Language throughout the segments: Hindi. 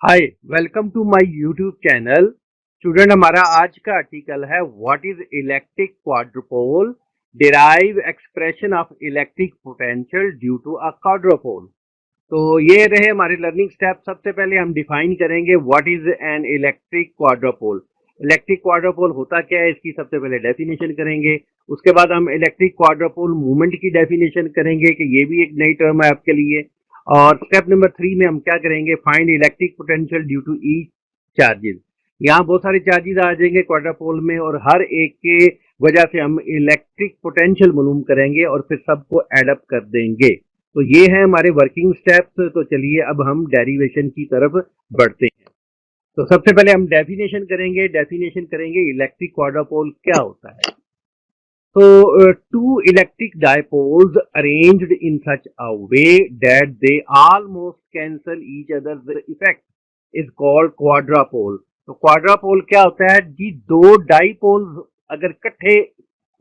Hi, welcome to my YouTube channel. Student, हमारा आज का आर्टिकल है what is electric quadrupole, derive expression of electric potential due to a quadrupole. तो ये रहे हमारे लर्निंग स्टेप। सबसे पहले हम डिफाइन करेंगे what is an electric quadrupole. Electric quadrupole होता क्या है, इसकी सबसे पहले डेफिनेशन करेंगे। उसके बाद हम इलेक्ट्रिक क्वाड्रुपोल मूवमेंट की डेफिनेशन करेंगे कि ये भी एक नई टर्म है आपके लिए। और स्टेप नंबर 3 में हम क्या करेंगे, find electric potential due to each charges. यहाँ बहुत सारे चार्जेस आ जाएंगे क्वाड्रुपोल में और हर एक के वजह से हम इलेक्ट्रिक पोटेंशियल मालूम करेंगे और फिर सबको एडअप कर देंगे। तो ये है हमारे वर्किंग स्टेप्स। तो चलिए अब हम डेरिवेशन की तरफ बढ़ते हैं। तो सबसे पहले हम डेफिनेशन करेंगे इलेक्ट्रिक क्वाड्रुपोल क्या होता है। So, two electric dipoles arranged in such a way that they almost cancel each other's effect is called quadrupole. तो quadrupole क्या होता है जी, दो डाइपोल्स अगर इकट्ठे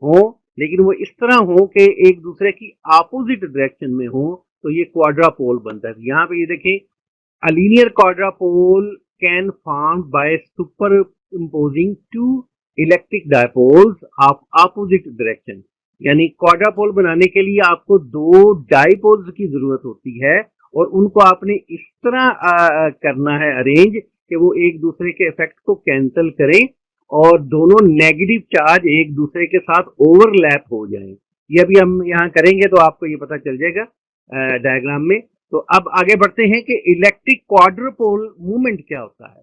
हों लेकिन वो इस तरह हो कि एक दूसरे की अपोजिट डायरेक्शन में हो तो ये क्वाड्रापोल बनता है। यहाँ पे ये देखें, a linear quadrupole can formed by superimposing two electric dipoles of opposite direction. यानी क्वाड्रापोल बनाने के लिए आपको दो डायपोल्स की जरूरत होती है और उनको आपने इस तरह करना है अरेंज कि वो एक दूसरे के इफेक्ट को कैंसिल करें और दोनों नेगेटिव चार्ज एक दूसरे के साथ ओवरलैप हो जाएं। ये अभी हम यहाँ करेंगे तो आपको ये पता चल जाएगा डायग्राम में। तो अब आगे बढ़ते हैं कि इलेक्ट्रिक क्वाड्रुपोल मूवमेंट क्या होता है।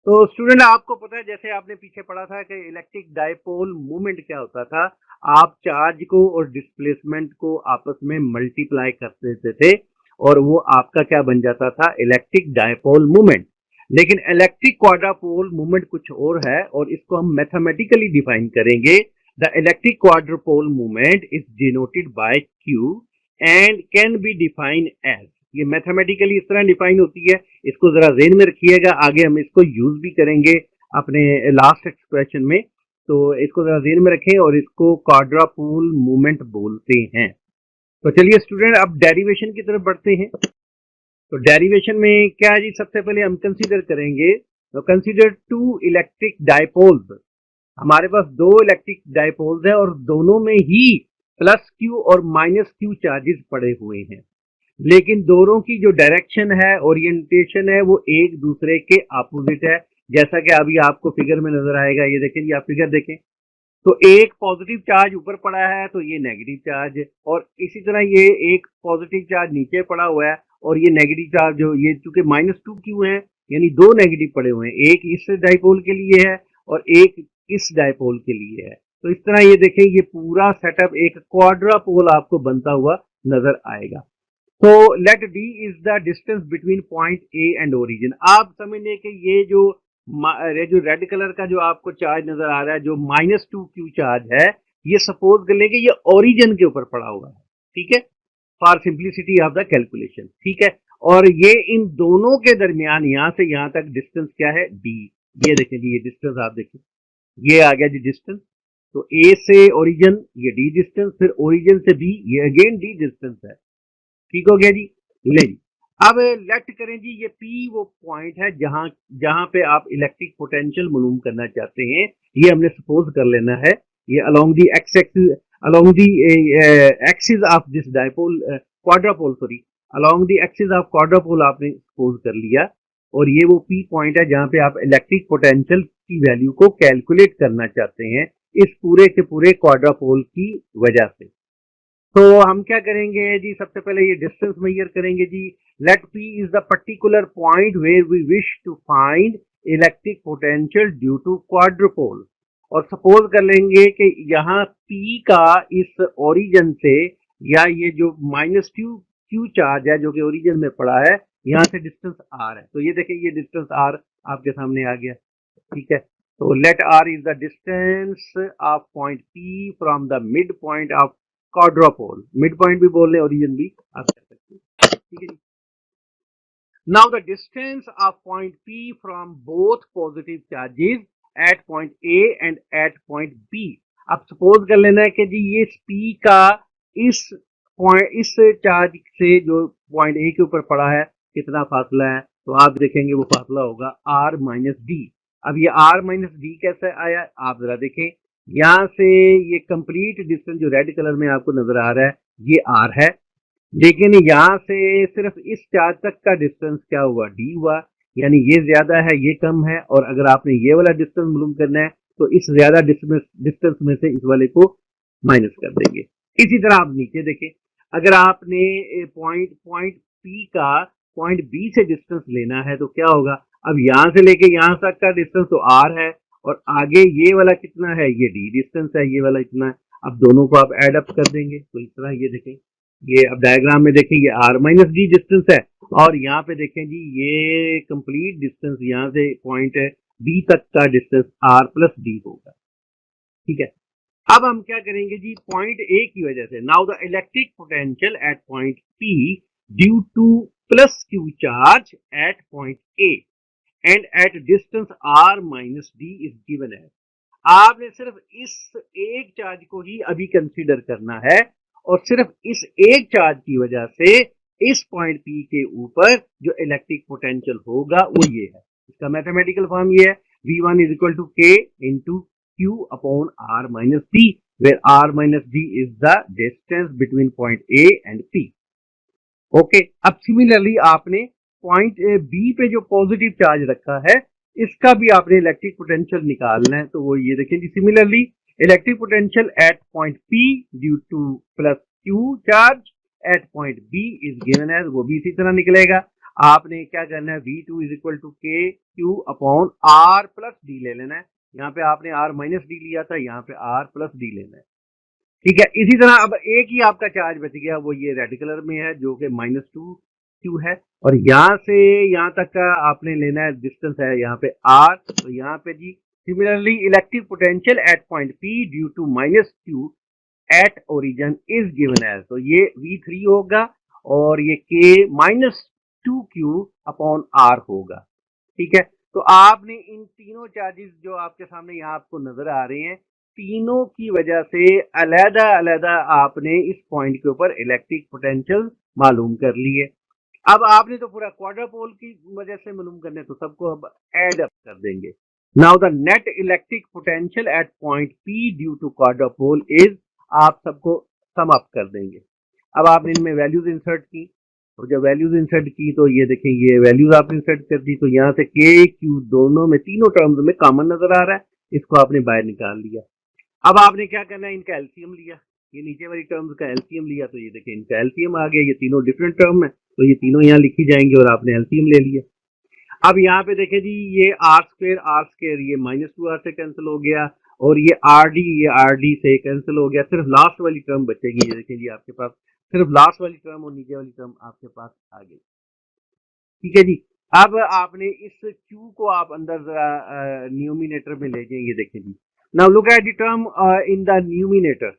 तो स्टूडेंट, आपको पता है, जैसे आपने पीछे पढ़ा था कि इलेक्ट्रिक डायपोल मूवमेंट क्या होता था। आप चार्ज को और डिस्प्लेसमेंट को आपस में मल्टीप्लाई कर देते थे और वो आपका क्या बन जाता था, इलेक्ट्रिक डायपोल मूवमेंट। लेकिन इलेक्ट्रिक क्वाड्रुपोल मूवमेंट कुछ और है और इसको हम मैथमेटिकली डिफाइन करेंगे। The electric quadrupole movement is denoted by Q and can be define as. ये मैथमेटिकली इस तरह डिफाइन होती है, इसको जरा ज़हन में रखिएगा, आगे हम इसको यूज भी करेंगे अपने लास्ट एक्सप्रेशन में। तो इसको जरा ज़हन में रखें और इसको क्वाड्रुपोल मूवमेंट बोलते हैं। तो चलिए स्टूडेंट, अब डेरिवेशन की तरफ बढ़ते हैं। तो डेरिवेशन में क्या है जी, सबसे पहले हम कंसीडर करेंगे, तो कंसीडर टू इलेक्ट्रिक डायपोल्स। हमारे पास दो इलेक्ट्रिक डायपोल्स है और दोनों में ही प्लस क्यू और माइनस क्यू चार्जेस पड़े हुए हैं, लेकिन दोनों की जो डायरेक्शन है, ओरिएंटेशन है, वो एक दूसरे के अपोजिट है। जैसा कि अभी आपको फिगर में नजर आएगा, ये देखें जी, आप फिगर देखें तो एक पॉजिटिव चार्ज ऊपर पड़ा है तो ये नेगेटिव चार्ज, और इसी तरह ये एक पॉजिटिव चार्ज नीचे पड़ा हुआ है और ये नेगेटिव चार्ज जो ये चूंकि -2 है यानी दो नेगेटिव पड़े हुए हैं, एक इस डाइपोल के लिए है और एक इस डाइपोल के लिए है। तो इस तरह ये देखें, ये पूरा सेटअप एक क्वाड्रापोल आपको बनता हुआ नजर आएगा। तो let D is the distance between point A and origin. आप समझिए कि ये जो रेड कलर का जो आपको चार्ज नजर आ रहा है, जो -2 क्यू चार्ज है, ये सपोज कर लेंगे ये ओरिजिन के ऊपर पड़ा हुआ है, ठीक है, for simplicity of the calculation, ठीक है। और ये इन दोनों के दरमियान यहां से यहां तक डिस्टेंस क्या है, डी। ये देखें जी, ये डिस्टेंस आप देखें, ये आ गया जी डिस्टेंस। तो ए से ओरिजिन ये डी डिस्टेंस, फिर ओरिजिन से बी ये अगेन डी डिस्टेंस है। ठीक हो गया जी, ले जी। अब लेट करें जी, ये पी वो पॉइंट है जहां जहां पे आप इलेक्ट्रिक पोटेंशियल मालूम करना चाहते हैं। ये हमने सपोज कर लेना है, ये along the x axis, along the axis of this dipole quadrupole, sorry, along the axis of quadrupole आपने सपोज कर लिया। और ये वो पी पॉइंट है जहां पे आप इलेक्ट्रिक पोटेंशियल की वैल्यू को कैलकुलेट करना चाहते हैं इस पूरे के पूरे क्वाड्रापोल की वजह से। तो हम क्या करेंगे जी, सबसे पहले ये डिस्टेंस मेजर करेंगे जी। Let P is the particular point where we wish to find electric potential due to quadrupole. और सपोज कर लेंगे कि यहाँ पी का इस ओरिजिन से, या ये जो -2 क्यू चार्ज है जो कि ओरिजिन में पड़ा है, यहाँ से डिस्टेंस आर है। तो ये देखिए, ये डिस्टेंस आर आपके सामने आ गया, ठीक है। तो let R is the distance of point P from the mid point of quadrupole. Mid point भी बोल रहे हैं, ओरिजिन भी आप कर सकते हैं, ठीक है जी। Now the distance of point P from both positive charges at point A and at point B. अब सपोज कर लेना है कि जी ये पी का इस चार्ज से जो पॉइंट ए के ऊपर पड़ा है कितना फासला है, तो आप देखेंगे वो फासला होगा r माइनस डी। अब ये r माइनस डी कैसे आया, आप जरा देखें, यहाँ से ये कंप्लीट डिस्टेंस जो रेड कलर में आपको नजर आ रहा है ये r है, लेकिन यहाँ से सिर्फ इस चार्ज तक का डिस्टेंस क्या हुआ, d हुआ, यानी ये ज्यादा है ये कम है, और अगर आपने ये वाला डिस्टेंस मालूम करना है तो इस ज्यादा डिस्टेंस में से इस वाले को माइनस कर देंगे। इसी तरह आप नीचे देखें, अगर आपने पॉइंट P का पॉइंट B से डिस्टेंस लेना है तो क्या होगा, अब यहाँ से लेके यहाँ तक का डिस्टेंस तो r है, और आगे ये वाला कितना है, ये d डिस्टेंस है, ये वाला इतना है। अब दोनों को आप एड अप कर देंगे तो इस तरह ये देखें, ये अब डायग्राम में देखें ये r माइनस डी डिस्टेंस है, और यहाँ पे देखें जी ये कंप्लीट डिस्टेंस यहाँ से पॉइंट B तक का डिस्टेंस r प्लस डी होगा। ठीक है, अब हम क्या करेंगे जी, पॉइंट A की वजह से now the electric potential at point P due to plus Q charge at point A and at distance r minus D is given है। आपने सिर्फ इस एक चार्ज को ही अभी कंसीडर करना है, और सिर्फ इस एक चार्ज की वजह से इस पॉइंट P के ऊपर जो इलेक्ट्रिक पोटेंशियल होगा वो ये है। इसका मैथमेटिकल फॉर्म ये है, V1 is equal to K into Q upon R minus D, where R minus D is the distance between point A and P. Okay, अब सिमिलरली आपने पॉइंट B पे जो पॉजिटिव चार्ज रखा है इसका भी आपने इलेक्ट्रिक पोटेंशियल निकालना है, तो वो ये देखें जी, similarly electric potential at point P due to plus Q charge at point B is given as, वो भी इसी तरह निकलेगा। आपने क्या करना है, V2 is equal to K Q upon R plus D ले लेना है, यहाँ पे आपने R माइनस डी लिया था, यहाँ पे R प्लस डी लेना है। ठीक है, इसी तरह अब एक ही आपका चार्ज बच गया, वो ये रेड कलर में है जो कि -2Q है, और यहाँ से यहाँ तक का आपने लेना है डिस्टेंस है यहाँ पे R, तो यहाँ पे जी similarly electric potential at point P due to -Q at origin is given as, तो ये V3 होगा और ये K -2Q अपॉन R होगा। ठीक है, तो आपने इन तीनों चार्जेस जो आपके सामने यहाँ आपको नजर आ रहे हैं, तीनों की वजह से अलग अलग आपने इस पॉइंट के ऊपर इलेक्ट्रिक पोटेंशियल मालूम कर लिए। अब आपने तो पूरा क्वाड्रापोल की वजह से मालूम करने, तो सबको अब एड अप कर देंगे। Now the net electric potential at point P due to quadrupole is, आप सबको सम अप कर देंगे। अब आपने इनमें वैल्यूज इंसर्ट की, और जब वैल्यूज इंसर्ट की तो ये देखें ये वैल्यूज आपने इंसर्ट कर दी, तो यहाँ से K Q दोनों में तीनों टर्म्स में कॉमन नजर आ रहा है, इसको आपने बाहर निकाल लिया। अब आपने क्या करना है, इनका एलसीएम लिया, ये नीचे वाली टर्म्स का एलसीएम लिया, तो ये देखें इनका एलसीएम आ गया, ये तीनों डिफरेंट टर्म है तो ये तीनों यहाँ लिखी जाएंगे और आपने एलसीएम ले लिया। अब यहाँ पे देखें जी ये r² ये -2r से कैंसिल हो गया, और ये rd से कैंसिल हो गया, सिर्फ लास्ट वाली टर्म बचेगी। ये देखें जी आपके पास सिर्फ लास्ट वाली टर्म और नीचे वाली टर्म आपके पास आ गई। ठीक है जी, अब आपने इस Q को आप अंदर न्यूमिनेटर में ले जाएं, ये देखें जी, now look at the term in the numerator.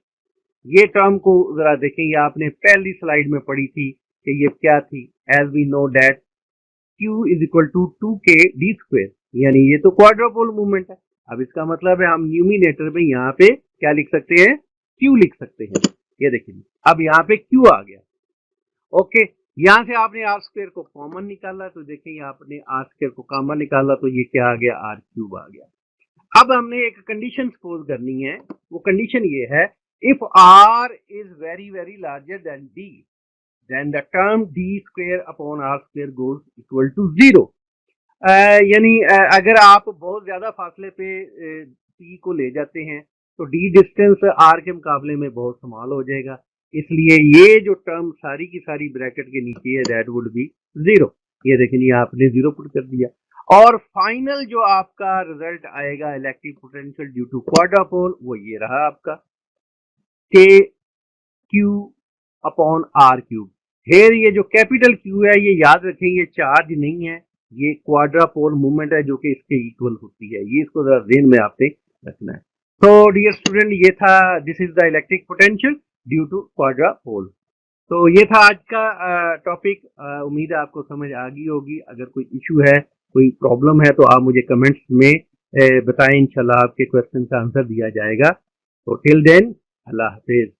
ये टर्म को जरा देखें, ये आपने पहली स्लाइड में पढ़ी थी कि ये क्या थी, as we know that Q is equal to 2K d², यानी ये तो क्वाड्रापोल मूवमेंट है। अब इसका मतलब है हम न्यूमिनेटर में यहाँ पे क्या लिख सकते हैं, Q लिख सकते हैं। ये देखिए अब यहाँ पे Q आ गया। ओके, यहाँ से आपने r² को कॉमन निकाला, तो देखिए आपने r² को कॉमन निकाला तो ये क्या आ गया, r³ आ गया। अब हमने एक कंडीशन सपोज करनी है, वो कंडीशन ये है, if r is very very larger than d, then the term d² upon r² goes equal to 0। यानी अगर आप बहुत ज्यादा फासले पे p को ले जाते हैं तो d डिस्टेंस r के मुकाबले में बहुत स्मॉल हो जाएगा, इसलिए ये जो टर्म सारी की सारी ब्रैकेट के नीचे है दैट वुड बी 0। ये देखिए आपने 0 पुट कर दिया, और फाइनल जो आपका रिजल्ट आएगा इलेक्ट्रिक पोटेंशियल ड्यू टू क्वाड्रापोल, वो ये रहा आपका KQ अपॉन R³। फिर ये जो कैपिटल Q है ये याद रखें, ये चार्ज नहीं है, ये क्वाड्रापोल मूवमेंट है जो कि इसके इक्वल होती है, ये इसको जरा ध्यान में आपने रखना है। तो डियर स्टूडेंट, ये था this is the electric potential due to quadrupole. तो ये था आज का टॉपिक, उम्मीद है आपको समझ आ गई होगी। अगर कोई इशू है, कोई प्रॉब्लम है, तो आप मुझे कमेंट्स में बताएं, इंशाल्लाह आपके क्वेश्चन का आंसर दिया जाएगा। तो टिल देन, अल्लाह हाफिज।